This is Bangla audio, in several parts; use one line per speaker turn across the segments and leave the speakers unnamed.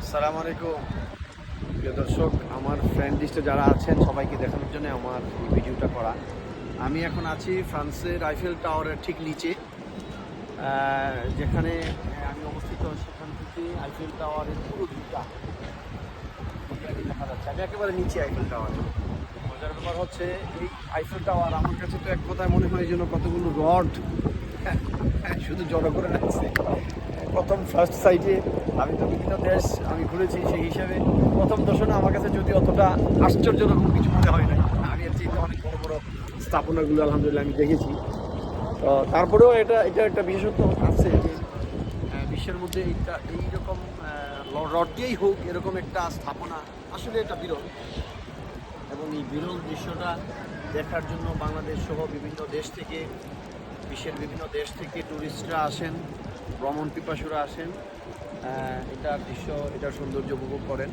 আসসালামু আলাইকুম প্রিয় দর্শক, আমার ফ্রেন্ড লিস্টে যারা আছেন সবাইকে দেখানোর জন্য আমার এই ভিডিওটা করা। আমি এখন আছি ফ্রান্সের আইফেল টাওয়ারের ঠিক নিচে, যেখানে আমি অবস্থিত। সেখান থেকে আইফেল টাওয়ারের পুরো ভিউটা দেখা যাচ্ছে। আমি একেবারে নিচে আইফেল টাওয়ারে। মজার ব্যাপার হচ্ছে, এই আইফেল টাওয়ার আমার কাছে তো এক কথায় মনে হয় যেন কতগুলো রড শুধু জড়ো করে রাখছে। প্রথম ফার্স্ট সাইটে আমি তো বিভিন্ন দেশ আমি ঘুরেছি, সেই হিসাবে প্রথম দর্শনে আমার কাছে যদি অতটা আশ্চর্যজনক কিছু মনে হয় না। আমি এর চেয়ে অনেক বড় বড় স্থাপনাগুলো আলহামদুলিল্লাহ আমি দেখেছি। তো তারপরেও এটা একটা বিশেষত্ব আছে যে বিশ্বের মধ্যে এইরকম রড দিয়েই হোক এরকম একটা স্থাপনা আসলে এটা বিরল। এবং এই বিরল দৃশ্যটা দেখার জন্য বাংলাদেশ সহ বিভিন্ন দেশ থেকে, বিশ্বের বিভিন্ন দেশ থেকে ট্যুরিস্টরা আসেন, ভ্রমণ পিপাসুরা আসেন, এটার দৃশ্য, এটার সৌন্দর্য উপভোগ করেন।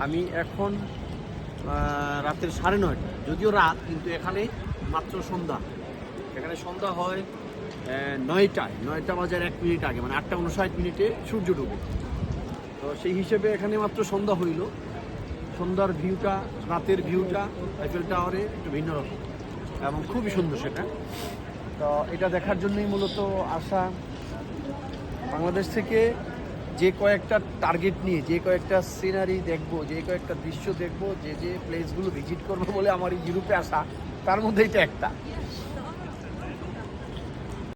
আমি এখন রাতের 9:30, যদিও রাত কিন্তু এখানে মাত্র সন্ধ্যা। এখানে সন্ধ্যা হয় 9টা বাজার 1 মিনিট আগে, মানে 8:59 সূর্য ডুবে। তো সেই হিসেবে এখানে মাত্র সন্ধ্যা হইল। সন্ধ্যার ভিউটা, রাতের ভিউটা আইফেল টাওয়ারে একটু ভিন্ন রকম এবং খুবই সুন্দর সেটা। তো এটা দেখার জন্যই মূলত আসা। বাংলাদেশ থেকে যে কয়েকটা টার্গেট নিয়ে, যে কয়েকটা সিনারি দেখবো, যে কয়েকটা দৃশ্য দেখবো, যে প্লেসগুলো ভিজিট করবো বলে আমার এই ইউরোপে আসা, তার মধ্যে এটা একটা।